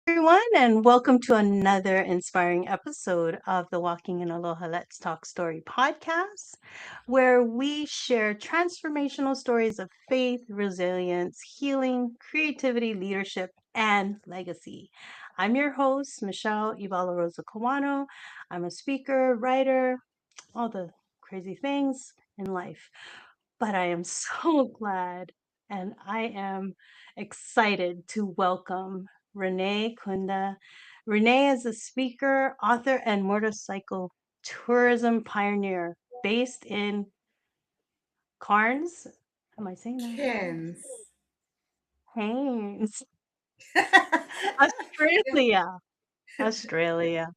everyone, and welcome to another inspiring episode of the Walking in Aloha Let's Talk Story podcast, where we share transformational stories of faith, resilience, healing, creativity, leadership, and legacy. I'm your host, Michelle Ibala Rosa Kawano. I'm a speaker, writer, all the crazy things in life. But I am so glad and I am excited to welcome Renae Kunda. Renae is a speaker, author, and motorcycle tourism pioneer based in Cairns. Am I saying that right? Kens. Cairns, Australia. Australia.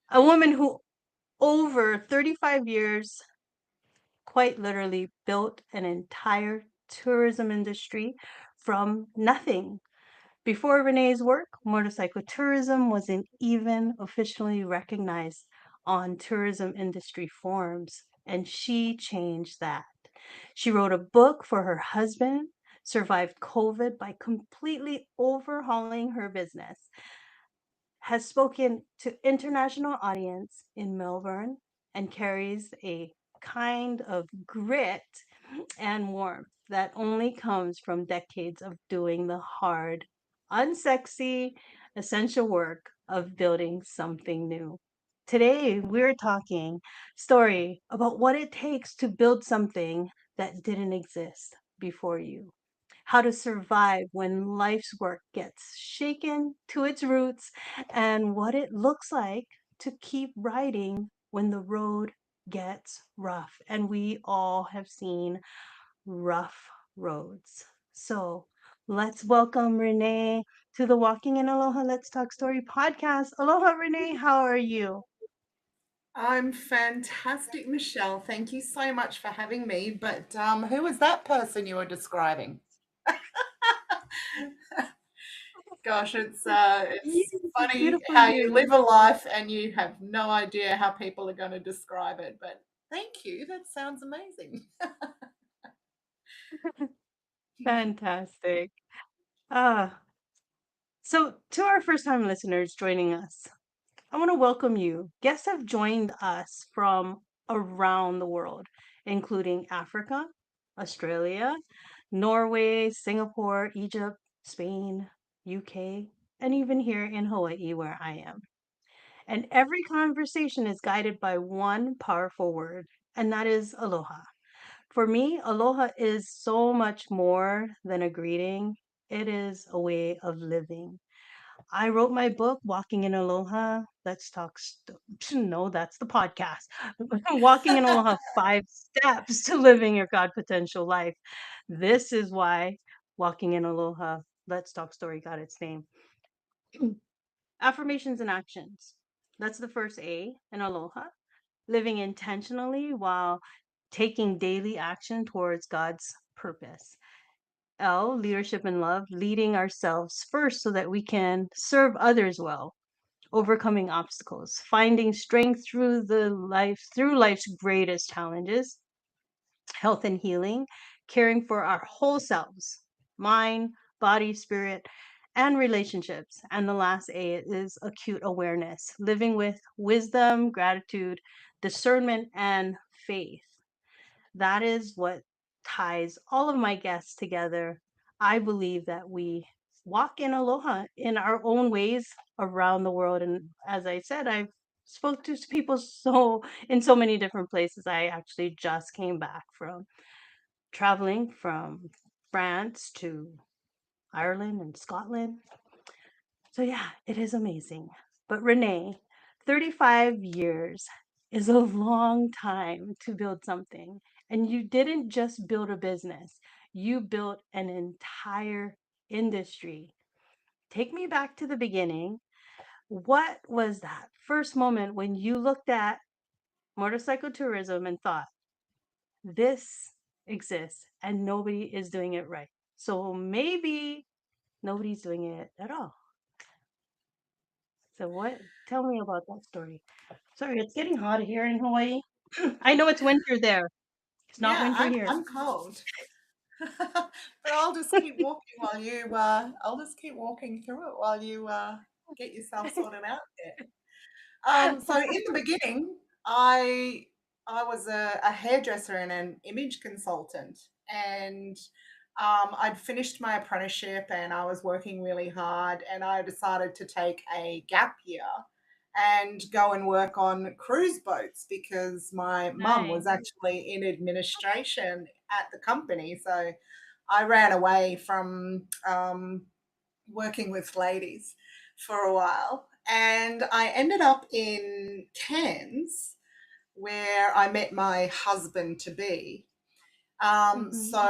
A woman who, over 35 years, quite literally built an entire tourism industry from nothing. Before Renee's work, motorcycle tourism wasn't even officially recognized on tourism industry forums, and she changed that. She wrote a book for her husband, survived COVID by completely overhauling her business, has spoken to international audience in Melbourne, and carries a kind of grit and warmth that only comes from decades of doing the hard, unsexy, essential work of building something new. Today, we're talking story about what it takes to build something that didn't exist before you. How to survive when life's work gets shaken to its roots, and what it looks like to keep riding when the road gets rough. And we all have seen rough roads. So let's welcome Renae to the Walking in Aloha Let's Talk Story podcast. Aloha, Renae. How are you? I'm fantastic, Michelle. Thank you so much for having me. But who was that person you were describing? Gosh, Yes, it's funny beautiful how you you. live a life and you have no idea how people are going to describe it. But thank you. That sounds amazing. Fantastic. Ah, so to our first time listeners joining us, I want to welcome you. Guests have joined us from around the world, including Africa, Australia, Norway, Singapore, Egypt, Spain, UK, and even here in Hawaii, where I am. And every conversation is guided by one powerful word, and that is aloha. For me, aloha is so much more than a greeting, it is a way of living. I wrote my book, Walking in Aloha. Let's talk. No, that's the podcast. Walking in Aloha, 5 steps to living your God potential life. This is why Walking in Aloha, Let's Talk Story got its name. Affirmations and actions. That's the first A in Aloha. Living intentionally while taking daily action towards God's purpose. L, leadership and love, leading ourselves first so that we can serve others well, overcoming obstacles, finding strength through life's greatest challenges, health and healing, caring for our whole selves, mind, body, spirit, and relationships. And the last A is acute awareness, living with wisdom, gratitude, discernment, and faith. That is what ties all of my guests together. I believe that we walk in aloha in our own ways around the world. And as I said, I've spoke to people so in so many different places. I actually just came back from traveling from France to Ireland and Scotland. So yeah, it is amazing. But Renee, 35 years is a long time to build something. And you didn't just build a business, you built an entire industry. Take me back to the beginning. What was that first moment when you looked at motorcycle tourism and thought, this exists and nobody is doing it right? So maybe nobody's doing it at all. So what? Tell me about that story. Sorry, it's getting hot here in Hawaii. I know it's winter there. It's not Yeah, winter here. I'm cold. But I'll just keep walking while you I'll just keep walking through it while you Get yourself sorted out there. So in the beginning, I was a hairdresser and an image consultant, and I'd finished my apprenticeship and I was working really hard, and I decided to take a gap year and go and work on cruise boats because my mum was Nice. actually in administration at the company. So I ran away from working with ladies for a while. And I ended up in Cairns where I met my husband to be. Hmm. So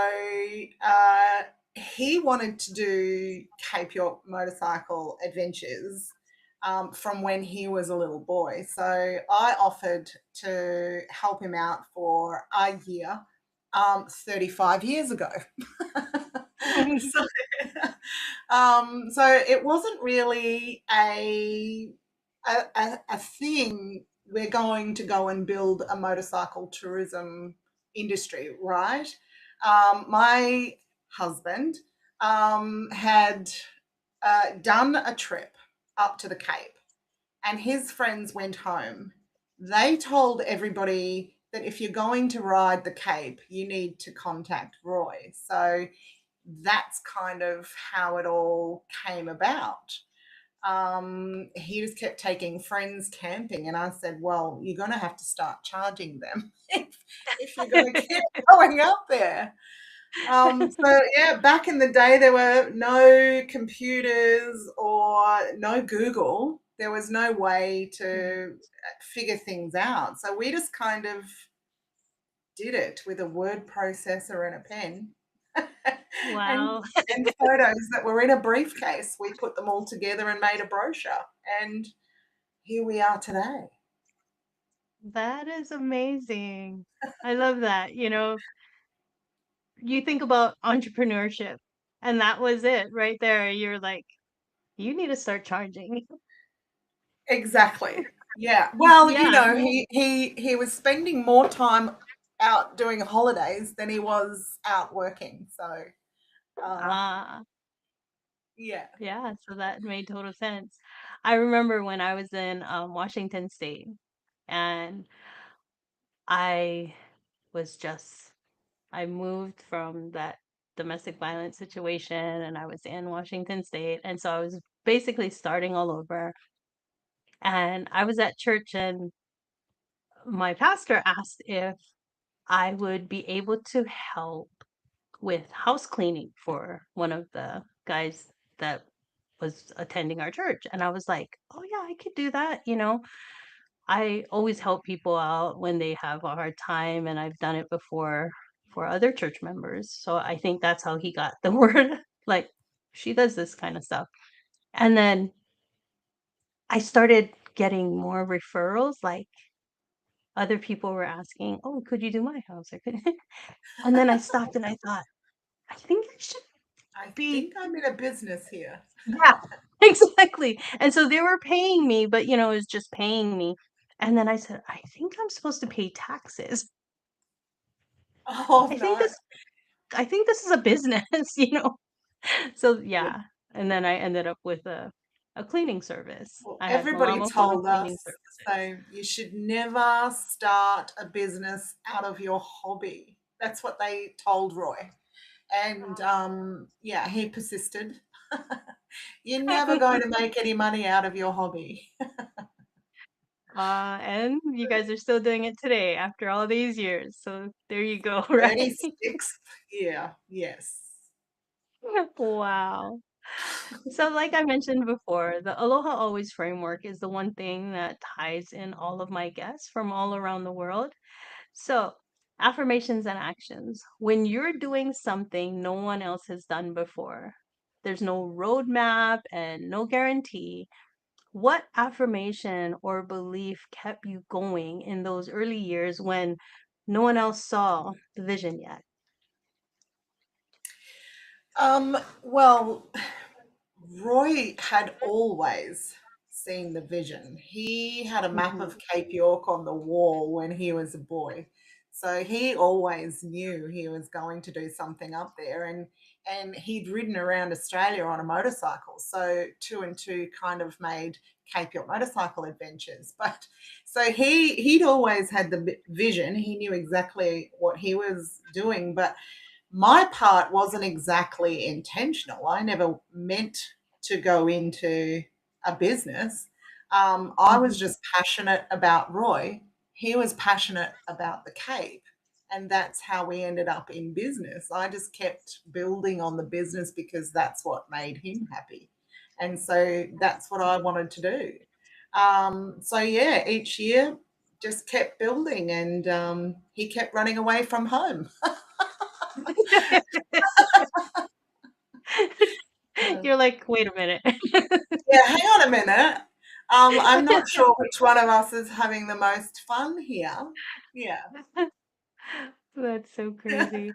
uh, he wanted to do Cape York motorcycle adventures from when he was a little boy. So I offered to help him out for a year 35 years ago. so, so it wasn't really a thing. We're going to go and build a motorcycle tourism industry, right? My husband had done a trip up to the Cape, and his friends went home. They told everybody that if you're going to ride the Cape, you need to contact Roy. So that's kind of how it all came about. He just kept taking friends camping, and I said, "Well, you're going to have to start charging them if you're going to keep going up there." So yeah, back in the day, there were no computers or no Google. There was no way to figure things out. So we just kind of did it with a word processor and a pen. and Wow. and photos that were in a briefcase. We put them all together and made a brochure. And here we are today. That is amazing. I love that. You think about entrepreneurship, and that was it right there. You're like, you need to start charging. Exactly. Yeah. Well, Yeah. he was spending more time out doing holidays than he was out working. So uh Ah, yeah. yeah. So that made total sense. I remember when I was in Washington State, and I was just, I moved from that domestic violence situation, and I was in Washington State. And so I was basically starting all over. And I was at church, and my pastor asked if I would be able to help with house cleaning for one of the guys that was attending our church. And I was like, oh, yeah, I could do that. I always help people out when they have a hard time, and I've done it before for other church members. So I think that's how he got the word, like, she does this kind of stuff. And then I started getting more referrals, like other people were asking, oh, could you do my house? I could. And then I stopped and I thought, I think I should I be. think I'm in a business here. Yeah, exactly. And so they were paying me, but it was just paying me. And then I said, I think I'm supposed to pay taxes. Oh I think no. this I think this is a business. So yeah. And then I ended up with a cleaning service. Well, I had everybody Malama Home told cleaning us services. so you should never start a business out of your hobby. That's what they told Roy. And yeah, he persisted. You're never going to make any money out of your hobby. And you guys are still doing it today after all these years. So there you go, right? 36th year, yes. Wow. So, like I mentioned before, the Aloha Always framework is the one thing that ties in all of my guests from all around the world. So, affirmations and actions. When you're doing something no one else has done before, there's no roadmap and no guarantee. What affirmation or belief kept you going in those early years when no one else saw the vision yet? Well, Roy had always seen the vision. He had a map Hmm. of Cape York on the wall when he was a boy. So he always knew he was going to do something up there. And and he'd ridden around Australia on a motorcycle. So two and two kind of made Cape York Motorcycle Adventures. But so he'd always had the vision. He knew exactly what he was doing, but my part wasn't exactly intentional. I never meant to go into a business. I was Mhm. just passionate about Roy. He was passionate about the Cape. And that's how we ended up in business. I just kept building on the business because that's what made him happy. And so that's what I wanted to do. So, yeah, each year just kept building, and he kept running away from home. Yeah. You're like, wait a minute. Yeah, hang on a minute. I'm not sure which one of us is having the most fun here. Yeah. That's so crazy.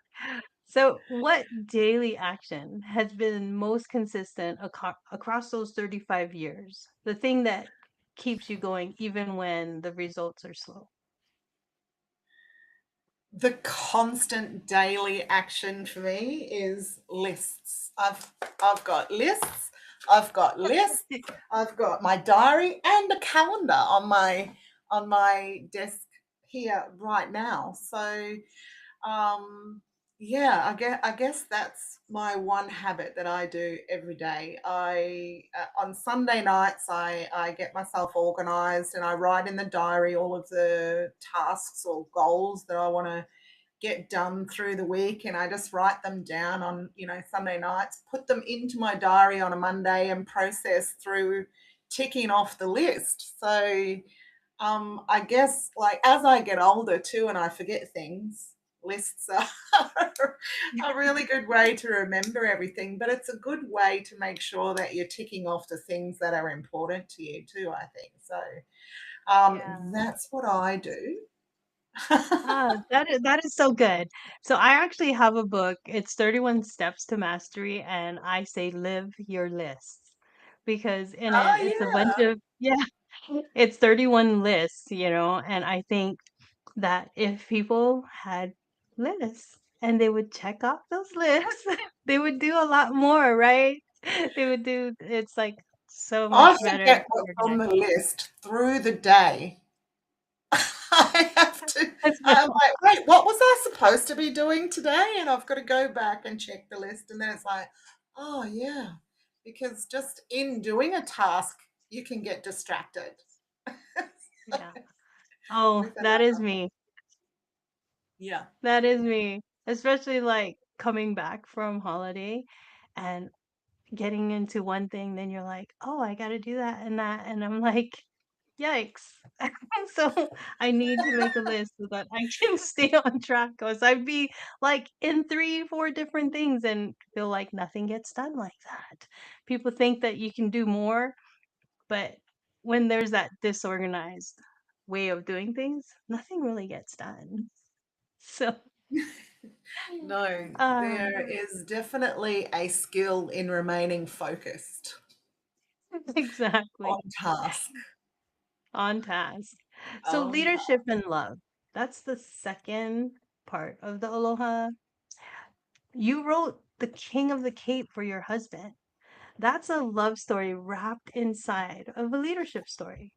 So, what daily action has been most consistent across those 35 years? The thing that keeps you going even when the results are slow? The constant daily action for me is lists. I've got lists. I've got lists. I've got my diary and a calendar on my desk here right now. So Um, yeah, I guess that's my one habit that I do every day. I on Sunday nights I get myself organized and I write in the diary all of the tasks or goals that I want to get done through the week, and I just write them down on, Sunday nights, put them into my diary on a Monday and process through ticking off the list. So I guess like as I get older too and I forget things, lists are a really good way to remember everything, but it's a good way to make sure that you're ticking off the things that are important to you too, I think. So Yeah. that's what I do. That is so good. So I actually have a book. It's 31 Steps to Mastery, and I say live your lists because in it Oh it's a bunch yeah. of it's 31 lists, and I think that if people had lists and they would check off those lists, they would do a lot more, right? They would do it's like so I much better forget what's on organized. the list through the day. I have to. That's my I'm like, wait, what was I supposed to be doing today? And I've got to go back and check the list. And then it's like, oh, yeah, because just in doing a task, you can get distracted yeah. Oh, with that is another. me. Yeah. That is me, especially like coming back from holiday and getting into one thing, then you're like, "Oh, I gotta do that and that," and I'm like, "Yikes!" So I need to make a list so that I can stay on track. Cause I'd be like in 3, 4 different things and feel like nothing gets done like that. People think that you can do more, but when there's that disorganized way of doing things, nothing really gets done. So No, Um, there is definitely a skill in remaining focused exactly. on task. On task. So On leadership and love. That's the second part of the Aloha. You wrote The King of the Cape for your husband. That's a love story wrapped inside of a leadership story.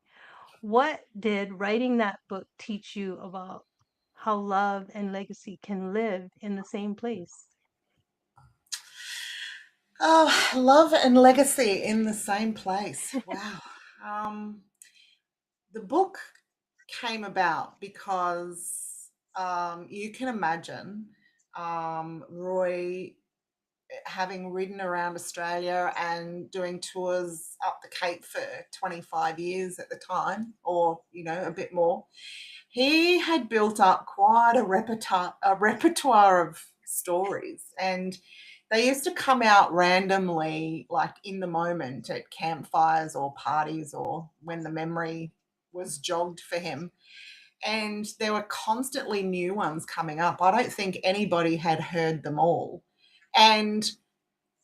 What did writing that book teach you about how love and legacy can live in the same place? Oh, love and legacy in the same place. Wow. Um, the book came about because you can imagine Roy having ridden around Australia and doing tours up the Cape for 25 years at the time, or, a bit more. He had built up quite a repertoire of stories, and they used to come out randomly, like in the moment at campfires or parties or when the memory was jogged for him. And there were constantly new ones coming up. I don't think anybody had heard them all. And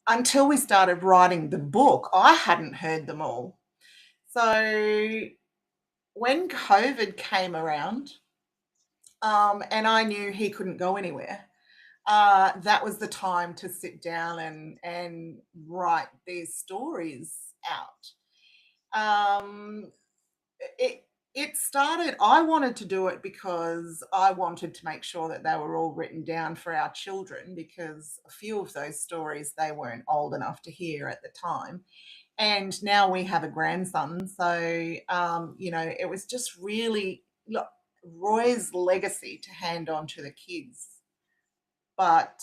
until we started writing the book, I hadn't heard them all. So when COVID came around, and I knew he couldn't go anywhere, that was the time to sit down and write these stories out. Um, it it started. I wanted to do it because I wanted to make sure that they were all written down for our children, because a few of those stories they weren't old enough to hear at the time, and now we have a grandson. So it was just really, look, Roy's legacy to hand on to the kids. But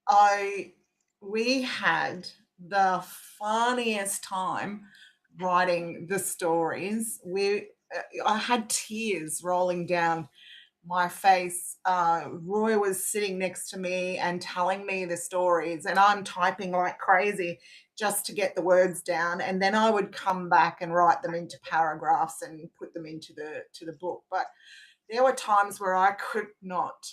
I we had the funniest time writing the stories. I had tears rolling down my face. Roy was sitting next to me and telling me the stories, and I'm typing like crazy just to get the words down, and then I would come back and write them into paragraphs and put them into the book. But there were times where I could not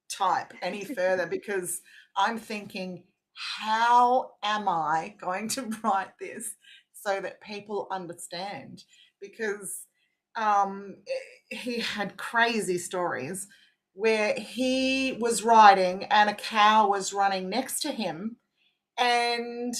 type any further, because I'm thinking, how am I going to write this so that people understand? Because um, he had crazy stories where he was riding and a cow was running next to him, and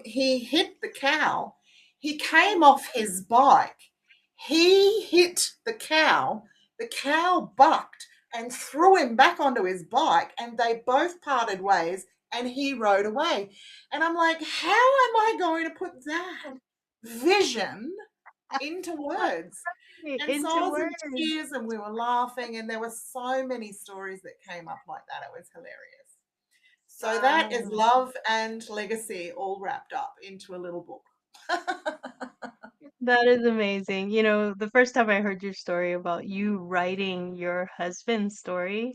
he hit the cow. He came off his bike. He hit the cow. The cow bucked and threw him back onto his bike, and they both parted ways, and he rode away. And I'm like, how am I going to put that vision into words? And so I Into was in words. tears, and we were laughing, and there were so many stories that came up like that. It was hilarious. So that is Wow. love and legacy all wrapped up into a little book. That is amazing. You know, the first time I heard your story about you writing your husband's story,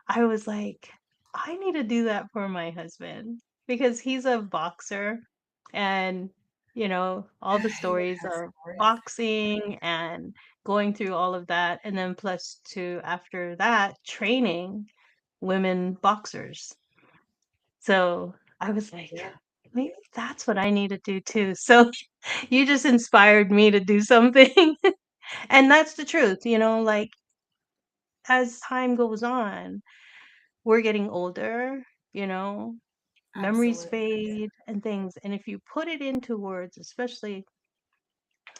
I was like, I need to do that for my husband because he's a boxer and, all the He stories has of stories. boxing and going through all of that. And then plus two, after that, training women boxers. So I was like, Yeah. maybe that's what I need to do too. So you just inspired me to do something. And that's the truth, like as time goes on, we're getting older, you know, memories Absolutely. fade and things. And if you put it into words, especially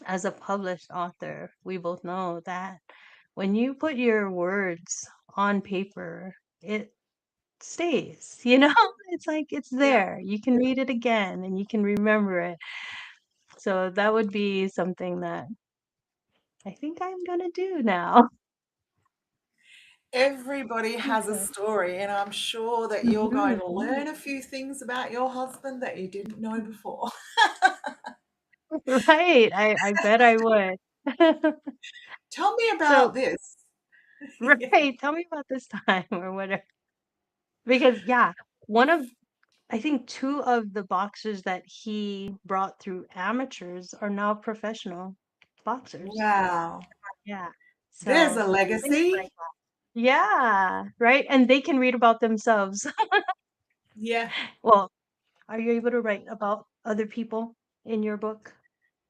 as a published author, we both know that when you put your words on paper, it stays, It's like it's Yeah. there. You can read it again and you can remember it. So that would be something that I think I'm gonna do now. Everybody has a Okay. story, and I'm sure that you're going to Mhm. learn a few things about your husband that you didn't know before. Right, I bet I would. Tell me about So this. Yeah. right, tell me about this time or whatever. Because, yeah, one of I think 2 of the boxers that he brought through amateurs are now professional boxers. Wow. Yeah. There's So, a things like legacy. that. Yeah, right, and they can read about themselves. Yeah. Well, are you able to write about other people in your book?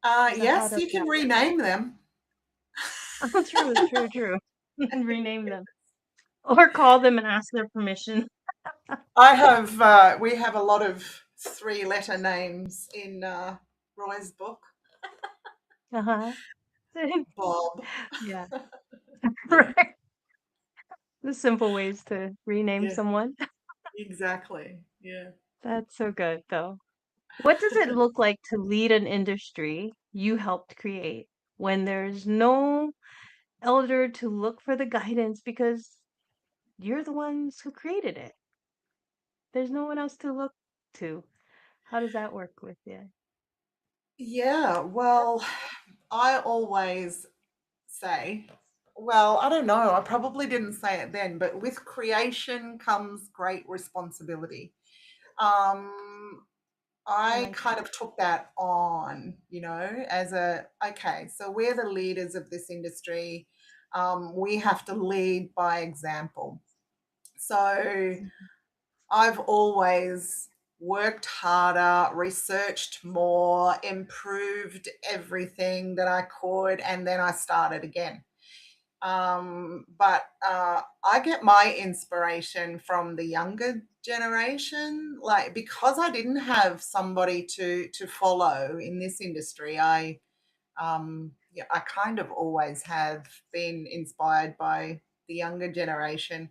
So how Yes, does you that can work? rename them. Oh, true, true, true. Rename them or call them and ask their permission. We have a lot of three-letter names in Roy's book. Uh-huh. Bob. Yeah. Yeah. Right. The simple ways to rename Yeah, someone. exactly. Yeah. That's so good, though. What does it look like to lead an industry you helped create when there's no elder to look for the guidance because you're the ones who created it? There's no one else to look to. How does that work with you? Yeah, well, I always say, well, I don't know, I probably didn't say it then, but with creation comes great responsibility. Um, I I like kind that. of took that on, as okay, so we're the leaders of this industry. We have to lead by example. So Mhm. I've always worked harder, researched more, improved everything that I could, and then I started again. But I get my inspiration from the younger generation, like because I didn't have somebody to follow in this industry. Yeah, I kind of always have been inspired by the younger generation.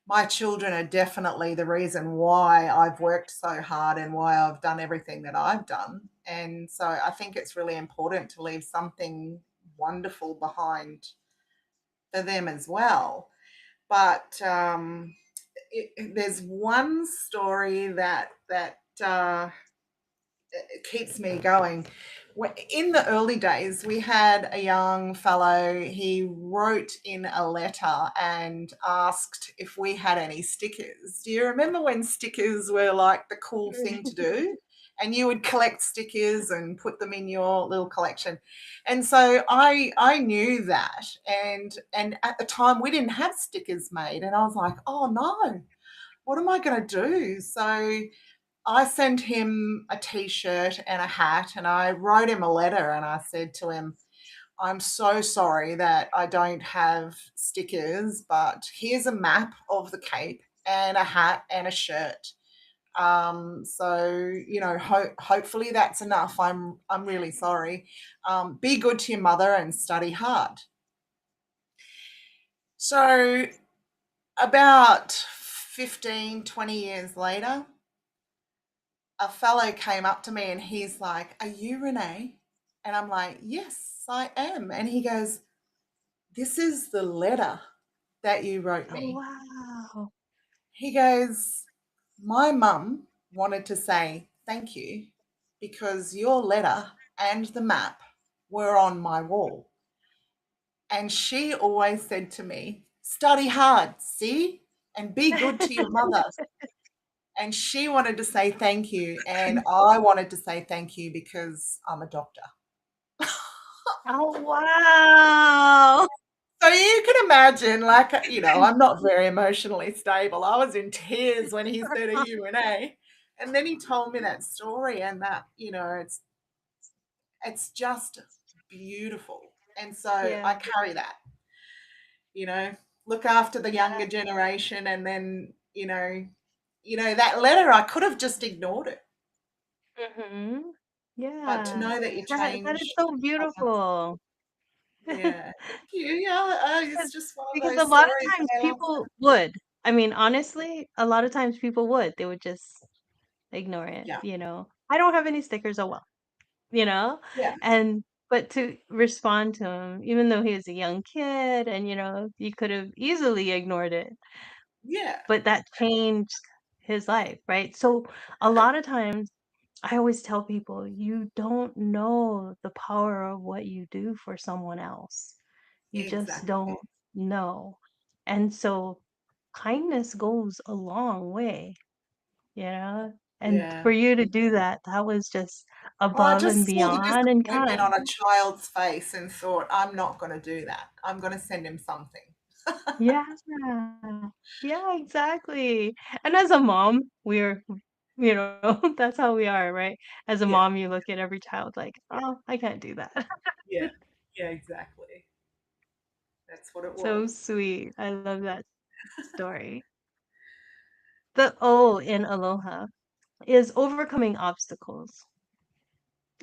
My children are definitely the reason why I've worked so hard and why I've done everything that I've done. And so I think it's really important to leave something wonderful behind for them as well. But there's one story that it keeps me going. In the early days, we had a young fellow. He wrote in a letter and asked if we had any stickers. Do you remember when stickers were like the cool thing to do? And you would collect stickers and put them in your little collection. And so I knew that, and at the time we didn't have stickers made, and I was like, oh no, what am I going to do? So I sent him a t-shirt and a hat, and I wrote him a letter, and I said to him, I'm so sorry that I don't have stickers, but here's a map of the Cape and a hat and a shirt. So hopefully that's enough. I'm really sorry. Be good to your mother and study hard. So about 15, 20 years later, a fellow came up to me and he's like, are you Renae? And I'm like, yes, I am. And he goes, this is the letter that you wrote Oh, me. wow. He goes, my mum wanted to say thank you because your letter and the map were on my wall. And she always said to me, study hard, see, and be good to your mother. And she wanted to say thank you. And I wanted to say thank you because I'm a doctor. Oh, wow. So you can imagine, like, I'm not very emotionally stable. I was in tears when he said, are you Renee? And then he told me that story, and that, it's just beautiful. And so I Yeah, carry that, you know, look after the yeah. younger generation, and then, that letter, I could have just ignored it. Mhm. But to Yeah. know that you That is change so others, beautiful. yeah. Thank you. Yeah, it's Because just one of because a those lot stories of times that I love. people would. I mean, honestly, a lot of times people would. They would just ignore it, Yeah, you know? "I don't have any stickers, oh well," you know? yeah, And but to respond to him, even though he was a young kid and, you could have easily ignored it, yeah, but that changed his life, right? So, a lot of times I always tell people, you don't know the power of what you do for someone else. You just exactly. don't know. And so kindness goes a long way, you know? And Yeah. for you to do that, that was just Well, I above and just saw the beyond and disappointment kind. on a child's face and thought, I'm not going to do that. I'm going to send him something. Yeah. Yeah, exactly. And as a mom, that's how we are, right? As a Yeah, mom, you look at every child like, oh, I can't do that. yeah, yeah, exactly. That's what it So was. sweet. I love that story. The O in Aloha is overcoming obstacles.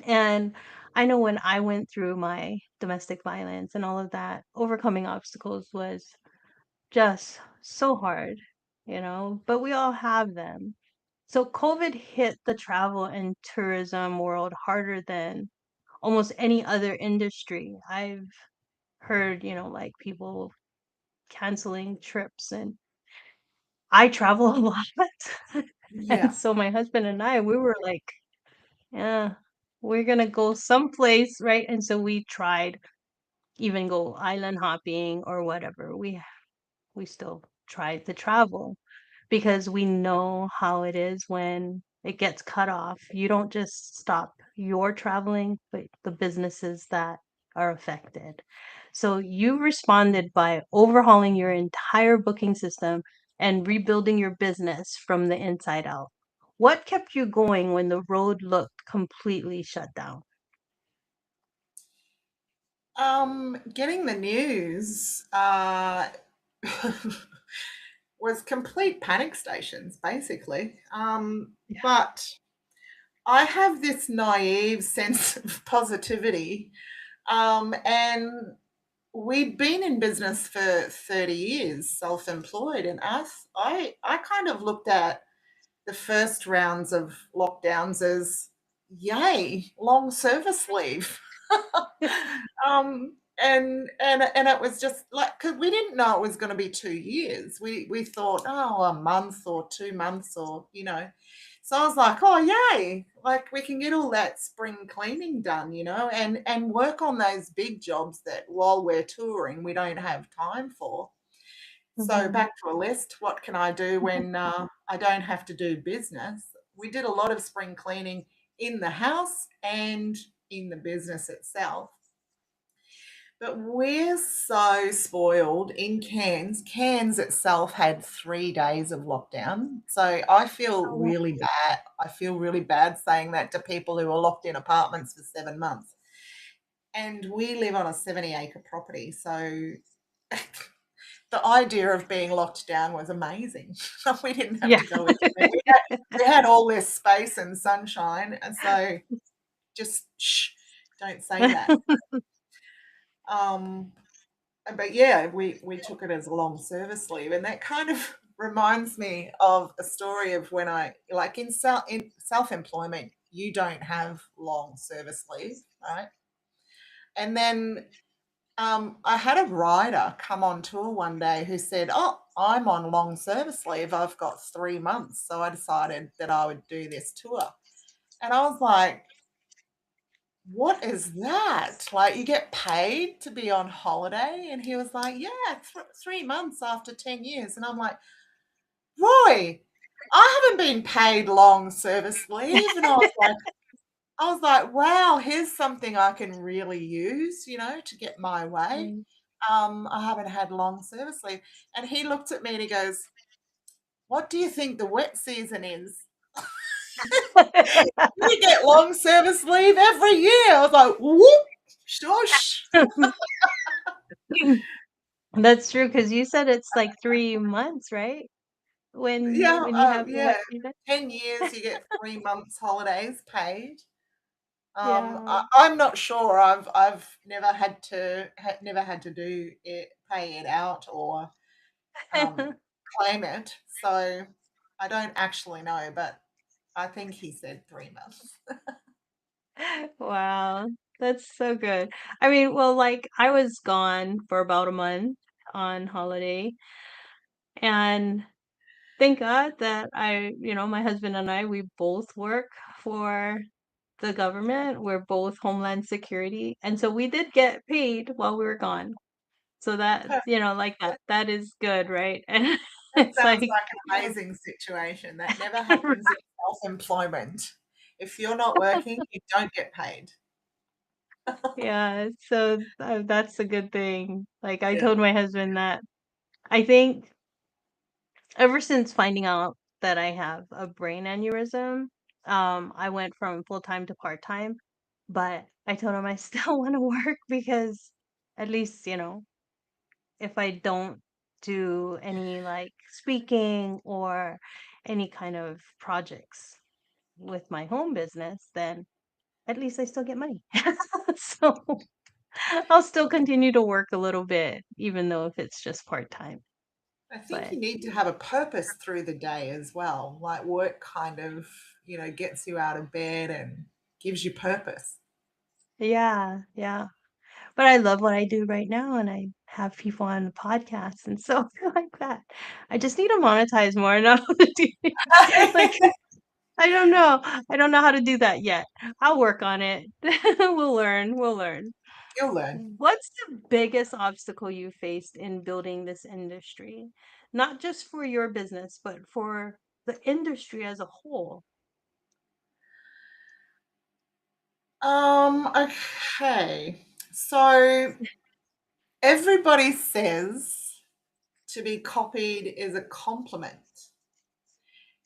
And I know when I went through my domestic violence and all of that, overcoming obstacles was just so hard, but we all have them. So COVID hit the travel and tourism world harder than almost any other industry. I've heard, like people canceling trips, and I travel a lot. And Yeah, so my husband and I, we were like, yeah, we're gonna go someplace, right? And so we tried even go island hopping or whatever. We still tried to travel because we know how it is when it gets cut off. You don't just stop your traveling, but the businesses that are affected. So you responded by overhauling your entire booking system and rebuilding your business from the inside out. What kept you going when the road looked completely shut down? Getting the news was complete panic stations, basically. Yeah. But I have this naive sense of positivity, and we'd been in business for 30 years, self-employed, and I kind of looked at the first rounds of lockdowns as yay, long service leave. And it was just like, because we didn't know it was going to be 2 years. We thought, oh, a month or 2 months, or so I was like, oh yay, like we can get all that spring cleaning done, and work on those big jobs that while we're touring we don't have time for. So Mhm. back to a list. What can I do when I don't have to do business? We did a lot of spring cleaning in the house and in the business itself. But we're so spoiled in Cairns. Cairns itself had 3 days of lockdown. So I feel Oh, really bad. I feel really bad saying that to people who are locked in apartments for 7 months. And we live on a 70-acre property. So the idea of being locked down was amazing. We didn't have yeah. to go anywhere. We had all this space and sunshine. And so just shh, don't say that. Um, but yeah, we took it as a long service leave, and that kind of reminds me of a story of when I like in self employment, you don't have long service leave, right? And then I had a rider come on tour one day who said, "Oh, I'm on long service leave. I've got 3 months, so I decided that I would do this tour." And I was like, what is that? Like, you get paid to be on holiday? And he was like, yeah, 3 months after 10 years. And I'm like, Roy, I haven't been paid long service leave. And I was like, wow, here's something I can really use, to get my way. Mm. I haven't had long service leave. And he looked at me and he goes, what do you think the wet season is? You get long service leave every year. I was like, whoop, shush. That's true because you said it's like 3 months, right? Yeah, When you have the yeah. wet season? 10 years, you get 3 months holidays paid. Yeah. I'm not sure. I've never had to do it, pay it out, or um, claim it. So I don't actually know, but I think he said 3 months. Wow, that's so good. I mean, well, like, I was gone for about a month on holiday, and thank God that my husband and I, we both work for the government. We're both Homeland Security, and so we did get paid while we were gone. So that, like that is good, right? And That it's sounds like, like an amazing situation. That never happens in self-employment. If you're not working, you don't get paid. yeah, so that's a good thing. Like I Yeah. told my husband that I think ever since finding out that I have a brain aneurysm, I went from full-time to part-time, but I told him I still want to work because at least, if I don't do any like speaking or any kind of projects with my home business, then at least I still get money. So I'll still continue to work a little bit, even though if it's just part-time. I think But you need to have a purpose through the day as well. Like work kind of, gets you out of bed and gives you purpose. yeah, yeah. But I love what I do right now, and I have people on the podcast and so like that. I just need to monetize more now. Like, I don't know. I don't know how to do that yet. I'll work on it. We'll learn. We'll learn. You'll learn. What's the biggest obstacle you faced in building this industry? Not just for your business, but for the industry as a whole. Okay. So everybody says to be copied is a compliment.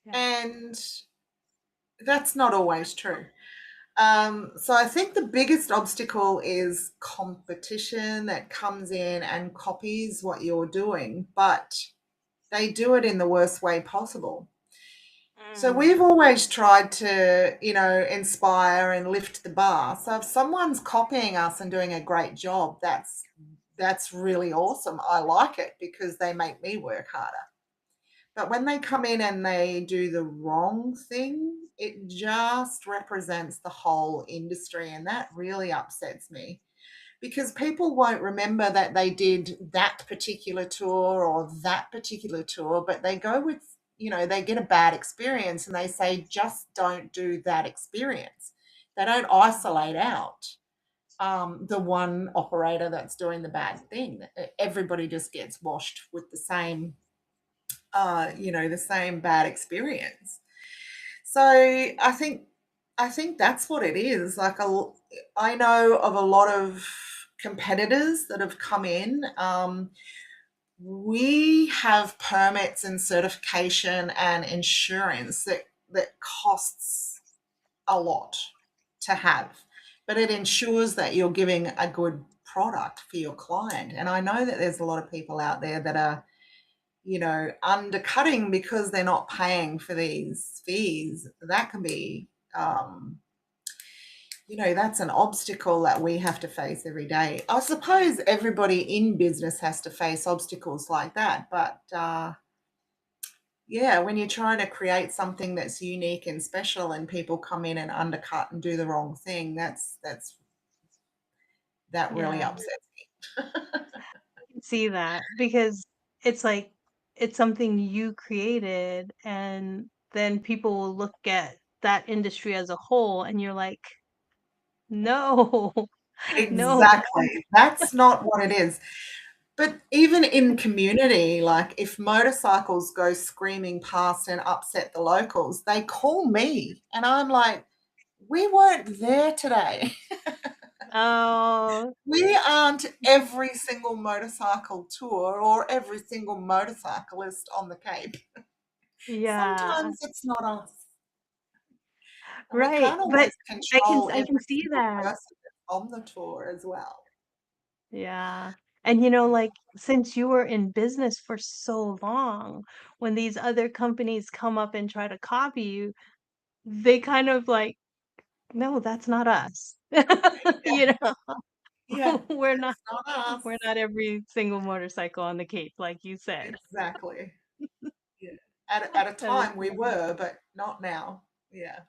Yeah. And that's not always true. So I think the biggest obstacle is competition that comes in and copies what you're doing, but they do it in the worst way possible. So Mm, we've always tried to, inspire and lift the bar. So if someone's copying us and doing a great job, that's really awesome. I like it because they make me work harder. But when they come in and they do the wrong thing, it just represents the whole industry. And that really upsets me because people won't remember that they did that particular tour or that particular tour, but they go with, they get a bad experience and they say, just don't do that experience. They don't isolate out the one operator that's doing the bad thing. Everybody just gets washed with the same bad experience. So I think that's what it is. I know of a lot of competitors that have come in. We have permits and certification and insurance that costs a lot to have, but it ensures that you're giving a good product for your client. And I know that there's a lot of people out there that are undercutting because they're not paying for these fees. That can be, that's an obstacle that we have to face every day. I suppose everybody in business has to face obstacles like that. But yeah, when you're trying to create something that's unique and special and people come in and undercut and do the wrong thing, that really yeah, upsets me. I can see that because it's like it's something you created, and then people will look at that industry as a whole, and you're like, no, no. Exactly. That's not what it is. But even in community, like if motorcycles go screaming past and upset the locals, they call me and I'm like, we weren't there today. Oh, We aren't every single motorcycle tour or every single motorcyclist on the Cape. yeah, Sometimes it's not us. And we right. can't But always I can control I can every see single that. person that's on the tour as well. Yeah. And like since you were in business for so long, when these other companies come up and try to copy you, they kind of like, no, that's not us. Yeah, You know, yeah. we're not It's not us. we're not every single motorcycle on the Cape, like you said. Exactly. Yeah. At a That is time we funny. were, but not now. Yeah.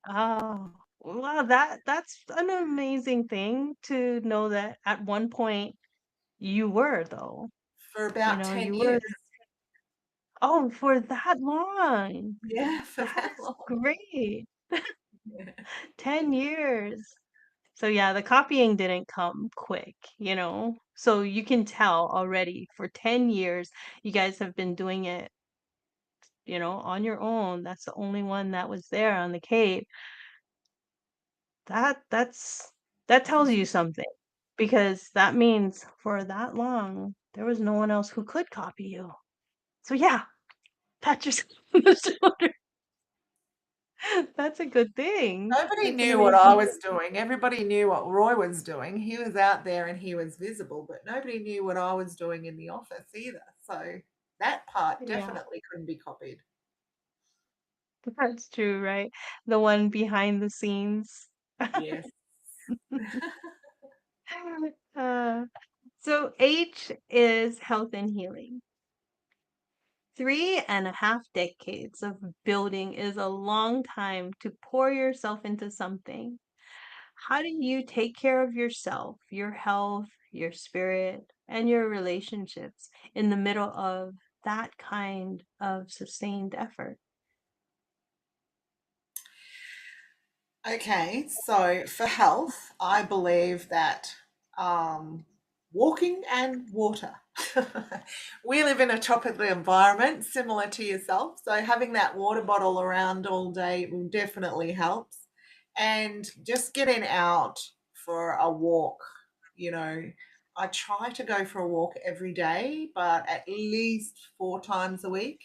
Oh, wow, that's an amazing thing to know that at one point you were though. For about 10 You years. were oh, for that long. Yeah, for that That's long. great. Yeah. 10 years. So yeah, the copying didn't come quick. So you can tell already for 10 years you guys have been doing it, on your own. That's the only one that was there on the Cape. That tells you something because that means for that long there was no one else who could copy you. So yeah, pat yourself on the shoulder. That's a good thing. Nobody That's an knew what I amazing. was doing. Everybody knew what Roy was doing. He was out there and he was visible, but nobody knew what I was doing in the office either. So that part Yeah, definitely couldn't be copied. that's true, right? The one behind the scenes. Yes. Uh, so H is health and healing. 3.5 decades of building is a long time to pour yourself into something. How do you take care of yourself, your health, your spirit, and your relationships in the middle of that kind of sustained effort? Okay, so for health, I believe that walking and water. We live in a tropical environment similar to yourself, so having that water bottle around all day will definitely helps. And just getting out for a walk, you know, I try to go for a walk every day, but at least 4 times a week.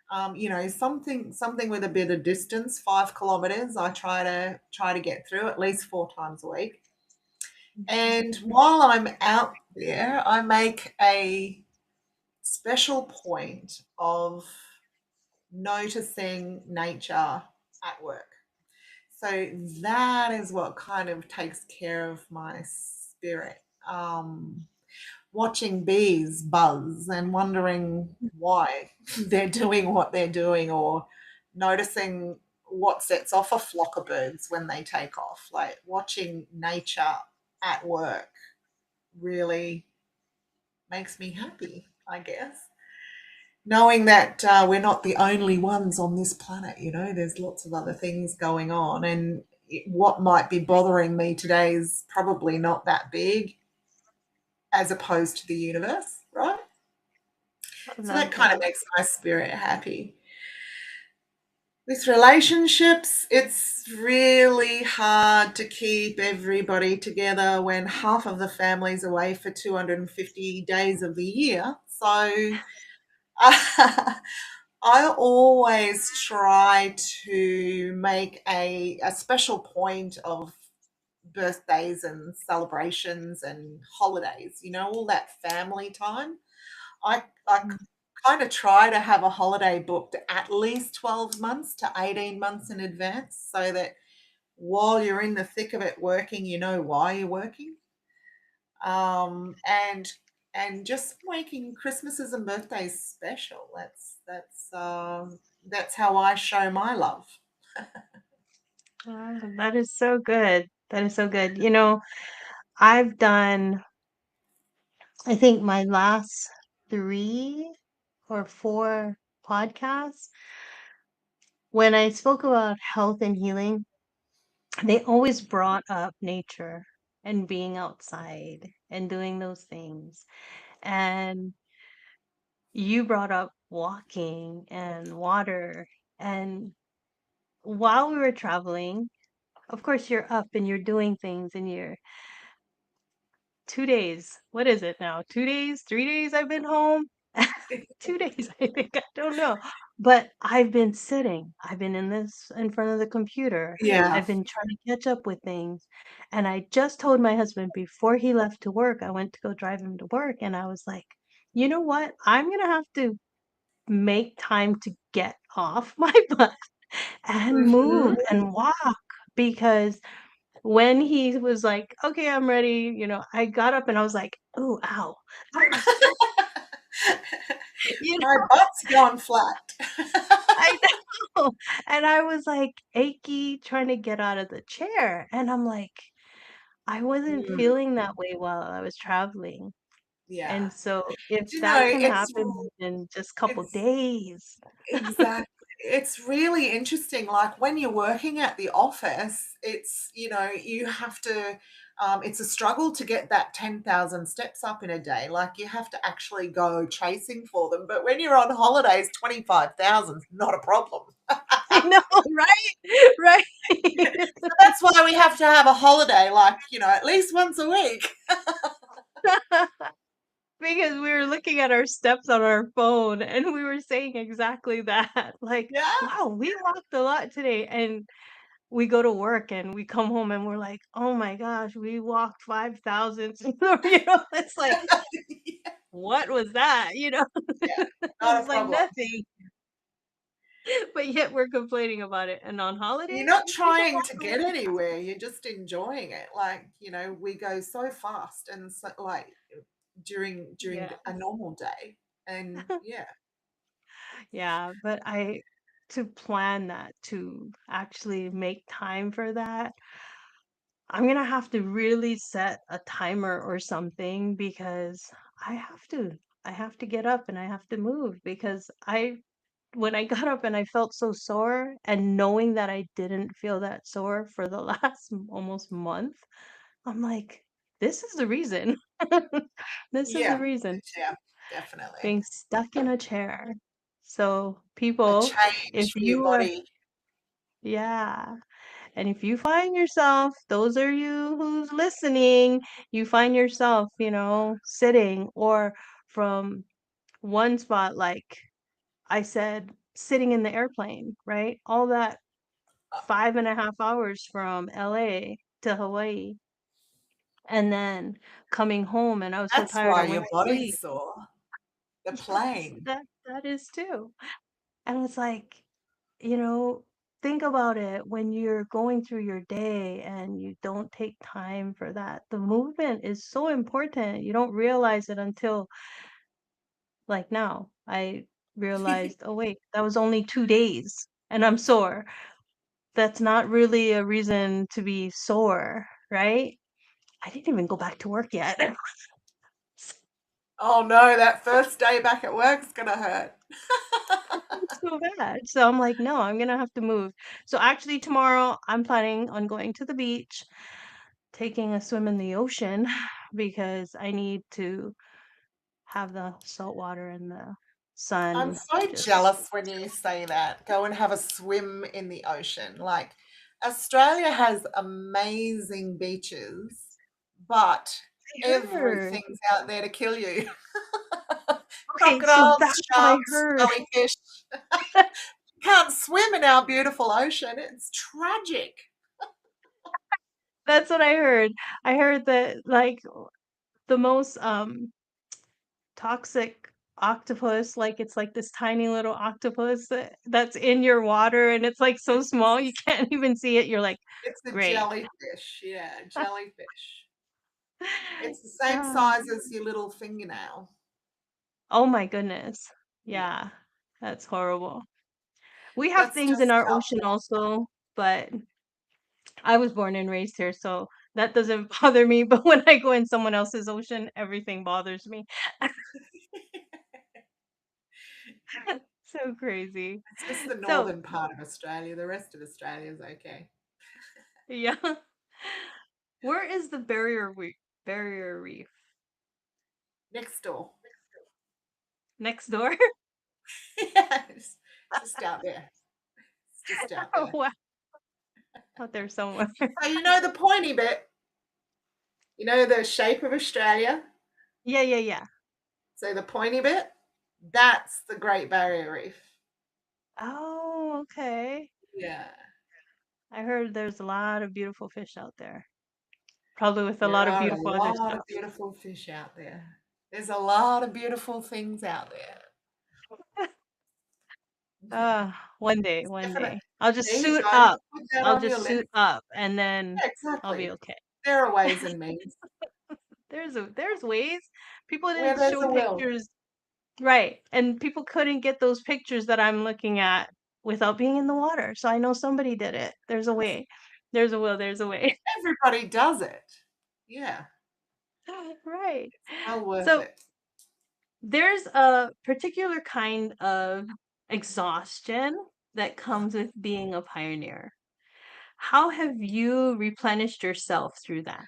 Something with a bit of distance, 5 kilometers. I try to get through at least 4 times a week. And while I'm out there, I make a special point of noticing nature at work. So that is what kind of takes care of my spirit. Watching bees buzz and wondering why they're doing what they're doing, or noticing what sets off a flock of birds when they take off. Like watching nature at work really makes me happy, I guess. Knowing that we're not the only ones on this planet, there's lots of other things going on, and what might be bothering me today is probably not that big as opposed to the universe, right? I So love that kind of that. makes my spirit happy. With relationships, it's really hard to keep everybody together when half of the family's away for 250 days of the year. So I always try to make a special point of birthdays and celebrations and holidays, all that family time. I Mm. kind of try to have a holiday booked at least 12 months to 18 months in advance, so that while you're in the thick of it working, you know why you're working. Um, and and just making Christmases and birthdays special. That's how I show my love. That is so good. That is so good. I've done, I think my last 3 or 4 podcasts, when I spoke about health and healing, they always brought up nature and being outside and doing those things. And you brought up walking and water. And while we were traveling, of course, you're up and you're doing things and you're 2 days. What is it now? 2 days, 3 days I've been home. 2 days, I think. I don't know. But I've been sitting. I've been in front of the computer. Yeah. I've been trying to catch up with things. And I just told my husband before he left to work, I went to go drive him to work. And I was like, you know what? I'm going to have to make time to get off my butt and move Mhm. and walk, because when he was like, "Okay, I'm ready," I got up and I was like, "Ooh, ow." You My know, butt's gone flat. I know. And I was like achy trying to get out of the chair. And I'm like, I wasn't Mm, feeling that way while I was traveling. yeah. And so if Do you know, that can happen in just a couple it's days. exactly. It's really interesting. Like when you're working at the office, you have to, it's a struggle to get that 10,000 steps up in a day. Like you have to actually go chasing for them. But when you're on holidays, 25,000 is not a problem. I know, right? Right. So that's why we have to have a holiday, like, at least once a week. Because we were looking at our steps on our phone and we were saying exactly that. Like, Yeah. wow, we walked a lot today. And we go to work and we come home and we're like, oh my gosh, we walked 5,000. It's like, what was that? Yeah. Not It's a like problem. nothing. But yet we're complaining about it. And on You're holidays, not people trying walk to a get little anywhere, you're just enjoying it. Like, we go so fast, and so, like, during faster. a normal day. And Yeah. yeah. Yeah, but to plan that, to actually make time for that, I'm gonna have to really set a timer or something, because I have to. I have to get up and I have to move, because when I got up and I felt so sore, and knowing that I didn't feel that sore for the last almost month, I'm like, this is the reason. This is the Yeah. reason. Yeah, definitely. Being stuck in a chair. So A people, if change for your you are, body. yeah. And if you find yourself, those are you who's listening, you find yourself, sitting or from one spot, like I said, sitting in the airplane, right? All that Uh, 5.5 hours from LA to Hawaii, and then coming home, and I was so That's tired I why went your to sleep. body's sore. The Yes, plane. that is too. And it's like, you know, think about it when you're going through your day and you don't take time for that. The movement is so important. You don't realize it until like now. I realized, oh wait, that was only 2 days and I'm sore. That's not really a reason to be sore, right? I didn't even go back to work yet. Oh no, that first day back at work's gonna hurt. It's so bad. So I'm like, no, I'm gonna have to move. So actually tomorrow I'm planning on going to the beach, taking a swim in the ocean because I need to have the salt water and the I'm sun so just jealous when you say that. Go and have a swim in the ocean. Like, Australia has amazing beaches, but I heard. everything's out there to kill you. Okay, so Crocodiles, that's what I sharks, heard. jellyfish. Can't swim in our beautiful ocean. It's tragic. That's what I heard. I heard that like the most toxic octopus, like it's like this tiny little octopus that's in your water and it's like so small you can't even see it. You're like, It's a great. jellyfish. Yeah, jellyfish. It's the same Ah, size as your little fingernail. oh my goodness. Yeah, Yeah, that's horrible. We have that's things in just our how. ocean also, but I was born and raised here, so that doesn't bother me. But when I go in someone else's ocean, everything bothers me. So crazy. It's just the So, northern part of Australia. The rest of Australia is okay. yeah. Where is the barrier reef? Barrier reef Next door. next door? Yes, just out there. It's just out Oh, there. wow, out there somewhere. So you know the pointy bit. You know the shape of Australia. Yeah, yeah, yeah. So the pointy bit, that's the Great Barrier Reef. Oh, okay. Yeah, I heard there's a lot of beautiful fish out there. Probably with a there lot of are a beautiful other lot of stuff. beautiful fish out there. There's a lot of beautiful things out there. One day, It's one definite. day. I'll just There you suit go. up. Put that I'll on your just list. suit up and then Yeah, I'll be exactly. okay. There are ways and means. There's ways. People Where didn't there's show a will. pictures, right? And people couldn't get those pictures that I'm looking at without being in the water. So I know somebody did it. There's a way. There's a will, there's a way. Everybody does it. Yeah, Right. well worth So it. there's a particular kind of exhaustion that comes with being a pioneer. How have you replenished yourself through that?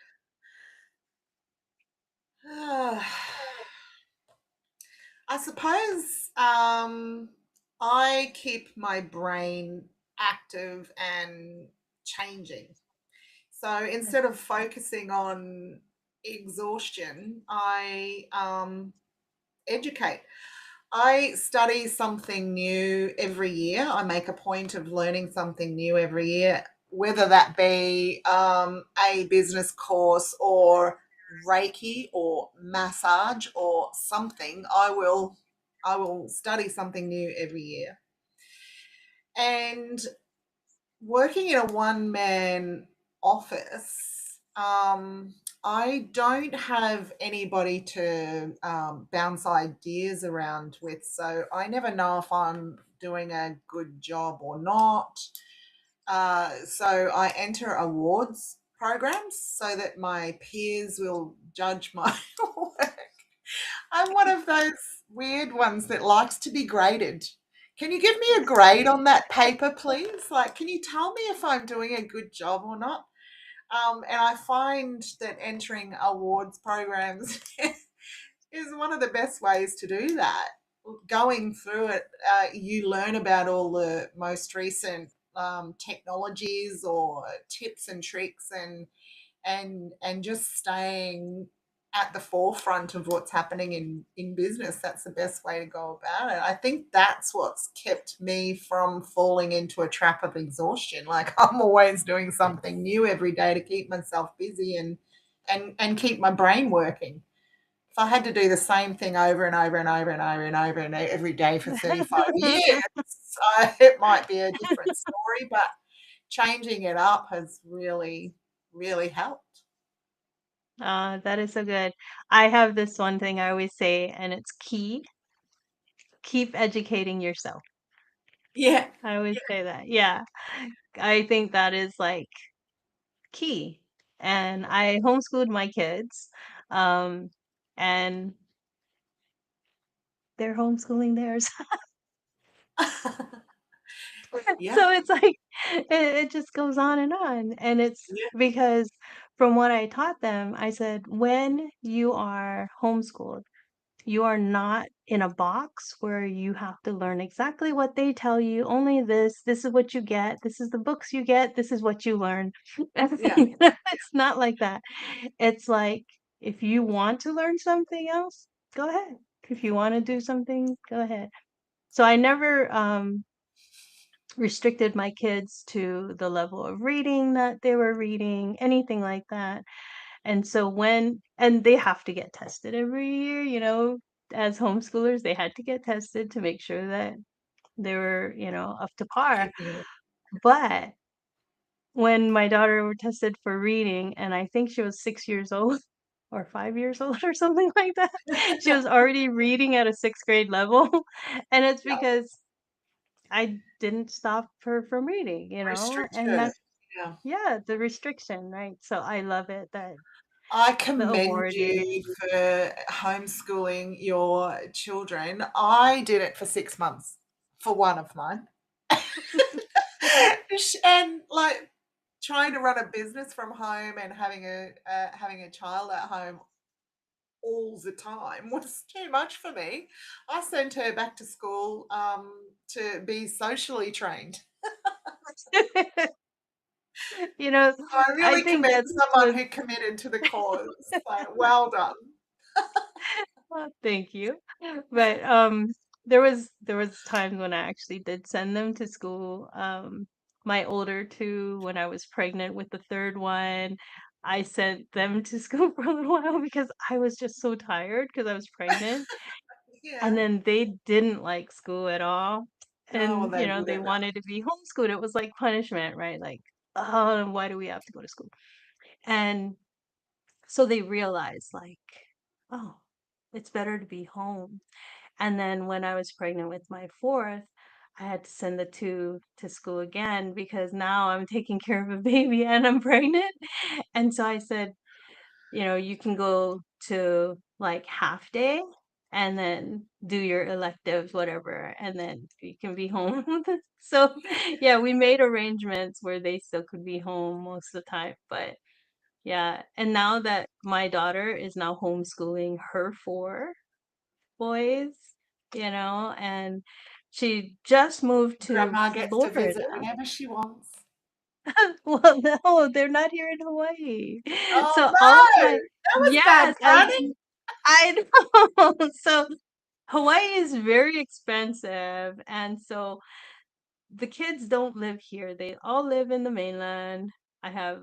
I suppose I keep my brain active and changing. So instead of focusing on exhaustion, I educate. I study something new every year. I make a point of learning something new every year, whether that be a business course or Reiki or massage or something. I will study something new every year. And working in a one man office, I don't have anybody to bounce ideas around with. So I never know if I'm doing a good job or not. So I enter awards programs so that my peers will judge my work. I'm one of those weird ones that likes to be graded. Can you give me a grade on that paper, please? Like, can you tell me if I'm doing a good job or not? And I find that entering awards programs is one of the best ways to do that. Going through it, you learn about all the most recent technologies or tips and tricks, and just staying at the forefront of what's happening in business. That's the best way to go about it. I think that's what's kept me from falling into a trap of exhaustion. Like I'm always doing something new every day to keep myself busy and keep my brain working. If I had to do the same thing over and over and over and over and over and every day for 35 years, it might be a different story, but changing it up has really, really helped. That is so good. I have this one thing I always say, and it's key. Keep educating yourself. Yeah. I always say that. Yeah. I think that is like key. And I homeschooled my kids. Um, and they're homeschooling theirs. Yeah. So it's like it just goes on and on. And it's Yeah. because from what I taught them, I said, when you are homeschooled, you are not in a box where you have to learn exactly what they tell you. Only this is what you get. This is the books you get. This is what you learn. Yeah. It's not like that. It's like if you want to learn something else, go ahead. If you want to do something, go ahead. So I never restricted my kids to the level of reading that they were reading, anything like that. And so and they have to get tested every year, as homeschoolers, they had to get tested to make sure that they were, up to par. Keeping it. But when my daughter were tested for reading, and I think she was 6 years old or 5 years old or something like that, she was already reading at a sixth grade level. And it's Yeah. because I didn't stop her from reading, Restrict and her. that's, Yeah. yeah, the restriction, right? So I love it that I the commend award is you for homeschooling your children. I did it for 6 months for one of mine. And like trying to run a business from home and having a child at home all the time was too much for me. I sent her back to school to be socially trained. You know, So I I really think commend that's someone what who committed to the cause. Like, well done. thank you. But, there was times when I actually did send them to school. My older 2, when I was pregnant with the 3rd one, I sent them to school for a little while because I was just so tired because I was pregnant, and Yeah. then they didn't like school at all, Oh, well, and, they they wouldn't. wanted to be homeschooled. It was like punishment, right? Like, "Oh, why do we have to go to school?" And so they realized like, "Oh, it's better to be home." And then when I was pregnant with my 4th, I had to send the 2 to school again because now I'm taking care of a baby and I'm pregnant. And so I said, "You can go to like half day and then do your electives, whatever, and then you can be home." So, yeah, we made arrangements where they still could be home most of the time, but yeah, and now that my daughter is now homeschooling her 4 boys, and she just moved to Grandma gets to Florida. visit whenever she wants. Well, no, they're not here in Hawaii. Oh, So all no! my That was bad yes, planning. I know. So Hawaii is very expensive, and so the kids don't live here. They all live in the mainland. I have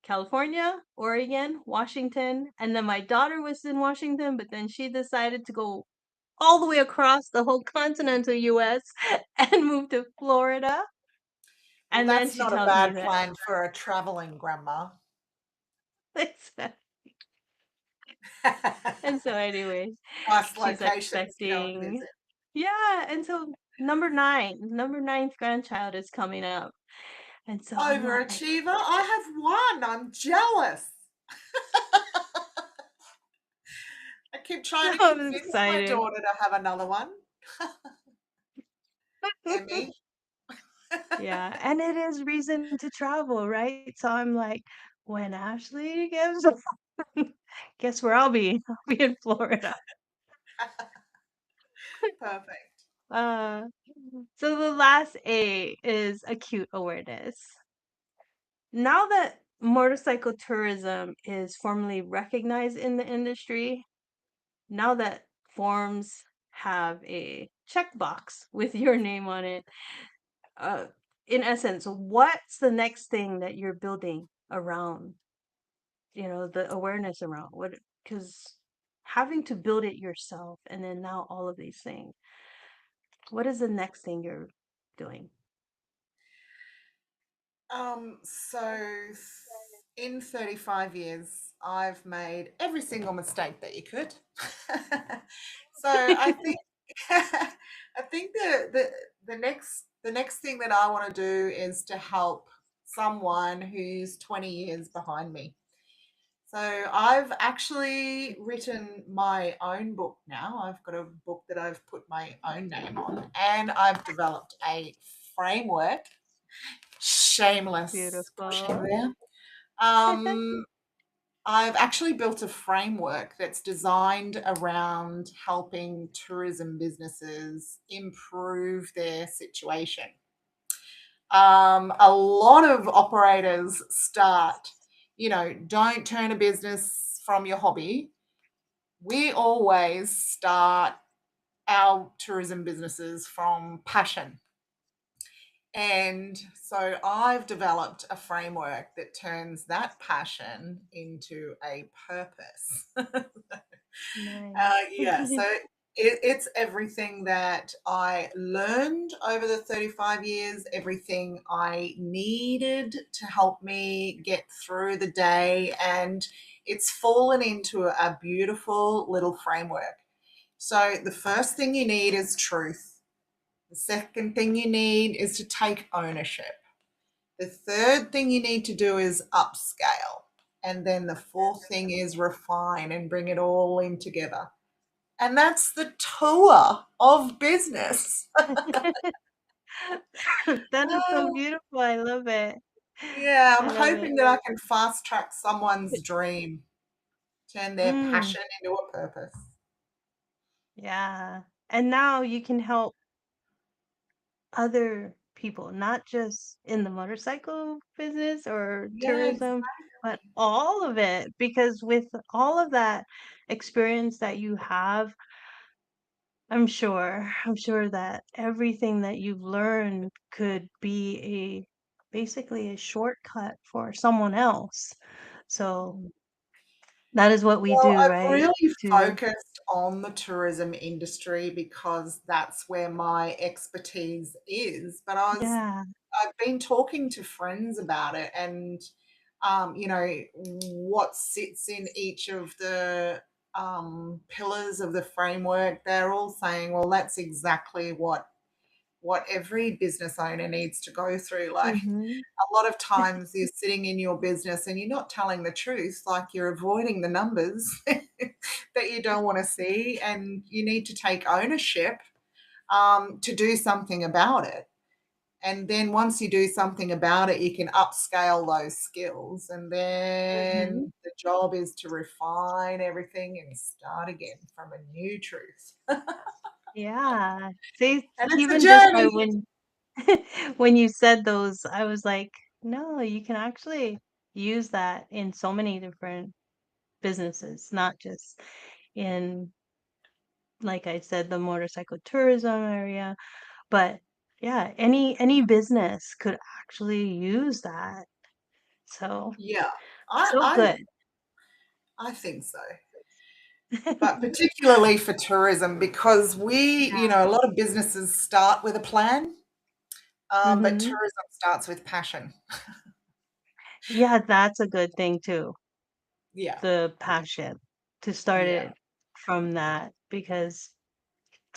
California, Oregon, Washington, and then my daughter was in Washington, but then she decided to go all the way across the whole continental US and move to Florida. Well, And then that's she not a tells me bad that plan for a traveling grandma. and so anyways, Nice she's locations to go and expecting, visit. yeah, and so number ninth grandchild is coming up. And so I'm like, Overachiever. I have one. I'm jealous. I keep trying to I'm convince my excited. daughter to have another one. Emmy. Yeah, and it is reason to travel, right? So I'm like, when Ashley gives, guess where I'll be? I'll be in Florida. Perfect. Uh, so the last A is acute awareness. Now that motorcycle tourism is formally recognized in the industry, now that forms have a checkbox with your name on it, uh, in essence, what's the next thing that you're building around, the awareness around what, because having to build it yourself and then now all of these things, what is the next thing you're doing? So in 35 years, I've made every single mistake that you could. So I think I think the next thing that I want to do is to help someone who's 20 years behind me. So I've actually written my own book now. I've got a book that I've put my own name on, and I've developed a framework. Shameless pushing Beautiful. there. Um, I've actually built a framework that's designed around helping tourism businesses improve their situation. A lot of operators start, don't turn a business from your hobby. We always start our tourism businesses from passion. And so I've developed a framework that turns that passion into a purpose. Nice. Yeah, so it's everything that I learned over the 35 years, everything I needed to help me get through the day, and it's fallen into a beautiful little framework. So the first thing you need is truth. The second thing you need is to take ownership. The third thing you need to do is upscale. And then the fourth thing is refine and bring it all in together. And that's the tour of business. That is so Oh, beautiful. I love it. yeah, I'm I love it. hoping that I can fast track someone's dream, turn their Mm, passion into a purpose. yeah. And now you can help other people, not just in the motorcycle business or Yeah, tourism, but all of it. Because with all of that experience that you have, I'm sure that everything that you've learned could be basically a shortcut for someone else. So exactly. that is what we Well, do, I've right? really To focused on the tourism industry because that's where my expertise is. But yeah. I've been talking to friends about it, and what sits in each of the pillars of the framework. They're all saying, well, that's exactly what every business owner needs to go through. Like, Mhm. a lot of times you're sitting in your business and you're not telling the truth, like you're avoiding the numbers that you don't want to see, and you need to take ownership to do something about it. And then once you do something about it, you can upscale those skills. And then Mhm. the job is to refine everything and start again from a new truth. Yeah. See, And it's a even just by journey. when you said those, I was like, "No, you can actually use that in so many different businesses, not just in, like I said, the motorcycle tourism area, but yeah, any business could actually use that." So, Yeah, so I, good. I think so. But particularly for tourism, because Yeah. a lot of businesses start with a plan, but Mhm. tourism starts with passion. Yeah, that's a good thing too. Yeah, The passion to start yeah. it from that, because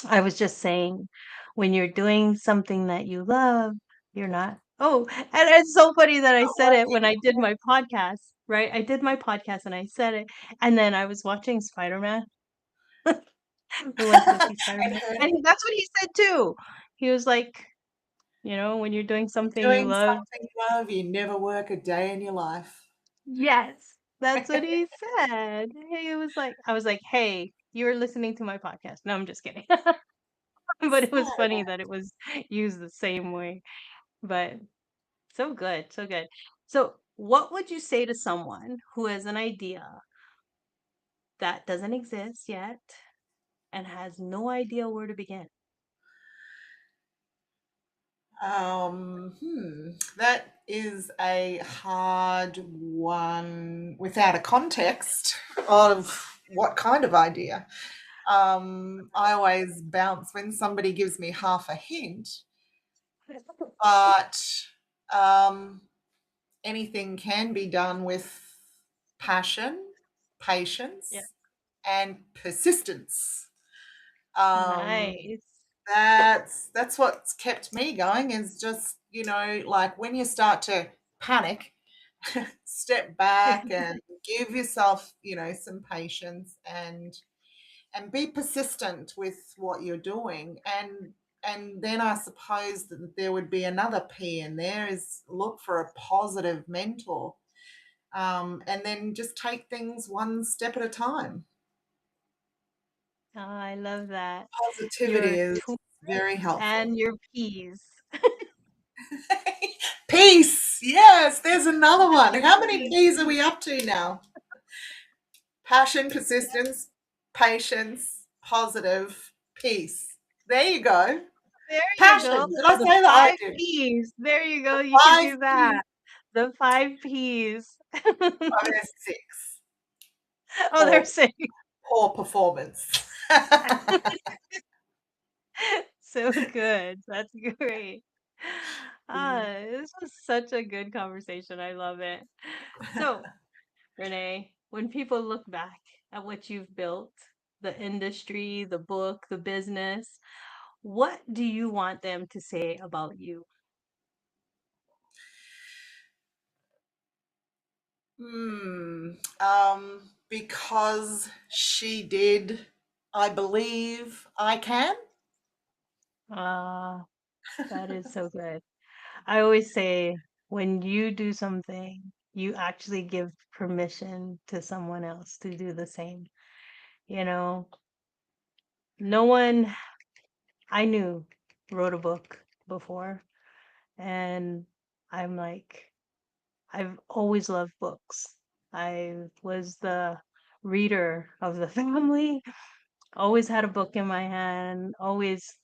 I was just saying, when you're doing something that you love, you're not. Oh, and it's so funny that I Not said it when working. I did my podcast, right? I did my podcast and I said it, and then I was watching Spider-Man. We went to go see And Spider-Man, her and that's what he said too. He was like, when you're doing something you doing love. something you love, you never work a day in your life. Yes, that's what he said. He was like, I was like, "Hey, you're listening to my podcast." No, I'm just kidding. But it So, was funny that it was used the same way. But so good, so good. So What would you say to someone who has an idea that doesn't exist yet and has no idea where to begin? That is a hard one without a context of what kind of idea. I always bounce when somebody gives me half a hint, but um, anything can be done with passion, Yeah. patience, and persistence. Um, Nice. that's what's kept me going is just, like when you start to panic, step back and give yourself, some patience and be persistent with what you're doing. And then I suppose that there would be another P in there is look for a positive mentor. And then just take things one step at a time. Oh, I love that. Your Positivity is tools very helpful. and your peas. Peace. Yes, there's another And one. your How many peas. P's are we up to now? Passion, persistence, patience, positive, peace. There you go. There you go. Passion. Did I The say that? I 5 did. Ps. There you go. You can Five do P's. that. The 5 Ps. Oh, there's six. Oh, Poor, they're saying poor performance. so good. That's great. This was such a good conversation. I love it. So, Renee, when people look back at what you've built, the industry, the book, the business, what do you want them to say about you? Hmm. Because she did, I believe I can. Ah, that is so good. I always say when you do something, you actually give permission to someone else to do the same. You know, no one I knew wrote a book before, and I'm like, I've always loved books. I was the reader of the family, always had a book in my hand, always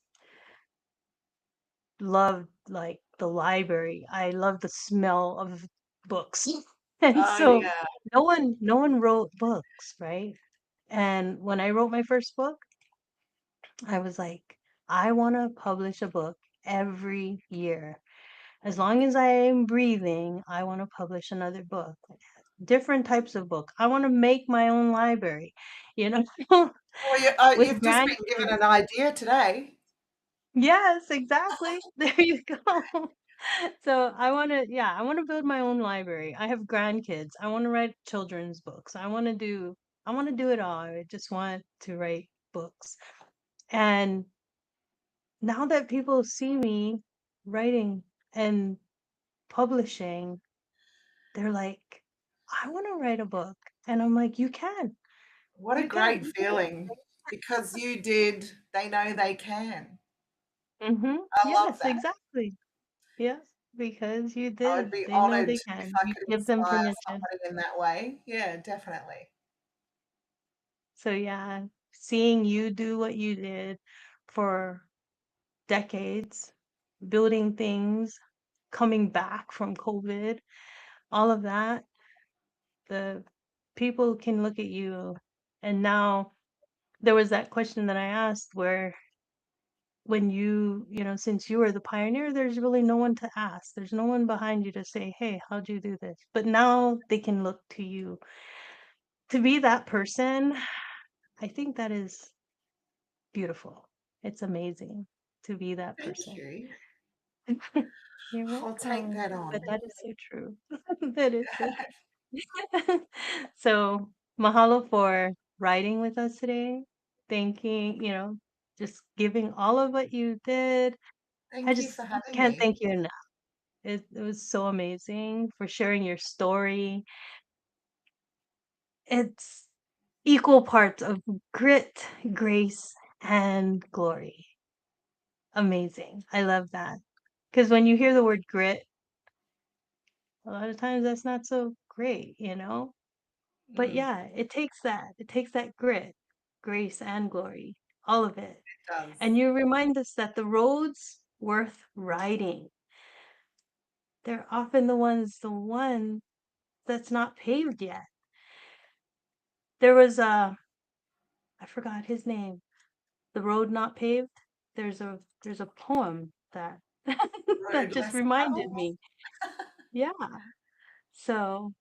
loved like the library. I love the smell of books. And Oh, so yeah. no one wrote books, right? And when I wrote my first book, I was like, I want to publish a book every year. As long as I am breathing, I want to publish another book. Different types of book. I want to make my own library, you know, Well, with you've just been given grandkids. an idea today. Yes, exactly. There you go. So I want to build my own library. I have grandkids. I want to write children's books. I want to do it all. I just want to write books. And now that people see me writing and publishing, they're like, I want to write a book. And I'm like, you can. What a You can. great feeling. Because you did, they know they can. Mhm. I love Yes, that. exactly. Yes, because you I would did. be They know honored they if can. I You could give them inspire permission. somebody in that way. Yeah, definitely. So yeah, seeing you do what you did for decades, building things, coming back from COVID, all of that, the people can look at you. And now there was that question that I asked where when since you were the pioneer, there's really no one to ask. There's no one behind you to say, hey, how'd you do this? But now they can look to you to be that person. I think that is beautiful. It's amazing to be that Thank person. you. You're I'll take welcome. that But on. that is so true. That is so true. So, mahalo for riding with us today. Thanking, just giving all of what you did. I Thank you just for having can't me. thank you enough. It was so amazing for sharing your story. It's equal parts of grit, grace, and glory. Amazing. I love that. Because when you hear the word grit, A lot of times that's not so great, But Mm, yeah, it takes that. It takes that grit, grace, and glory, all of it. it does. And you remind us that the roads worth riding, they're often the one that's not paved yet. There was I forgot his name. The road not paved. There's a poem that that Road just less reminded traveled. me. Yeah. So,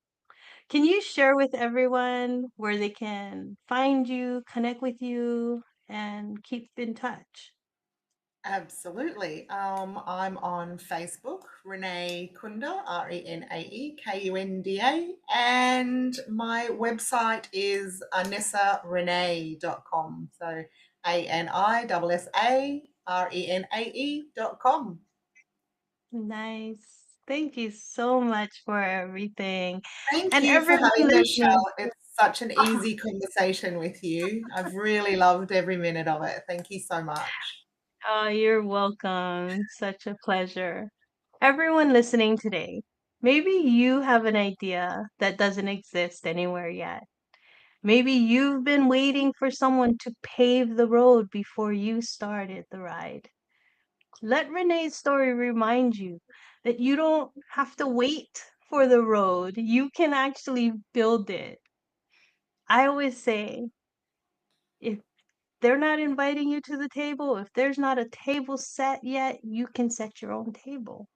can you share with everyone where they can find you, connect with you, and keep in touch? Absolutely. I'm on Facebook, Renae Kunda, RenaeKunda, and my website is anissarenee.com. So ANISSARENAE.com. Nice. Thank you so much for everything. Thank And you for everyone having this, listening. Shell. It's such an easy conversation with you. I've really loved every minute of it. Thank you so much. Oh, you're welcome. Such a pleasure. Everyone listening today, maybe you have an idea that doesn't exist anywhere yet. Maybe you've been waiting for someone to pave the road before you started the ride. Let Renee's story remind you that you don't have to wait for the road. You can actually build it. I always say, if they're not inviting you to the table, if there's not a table set yet, you can set your own table.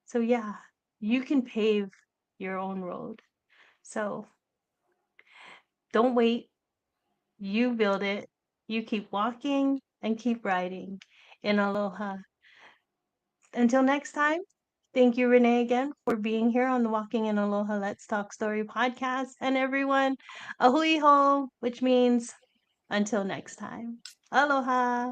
So, yeah, you can pave your own road. So, don't wait. You build it. You keep walking and keep riding in aloha. Until next time, thank you, Renee, again for being here on the Walking in Aloha Let's Talk Story podcast. And everyone, a hui hou, which means until next time. Aloha.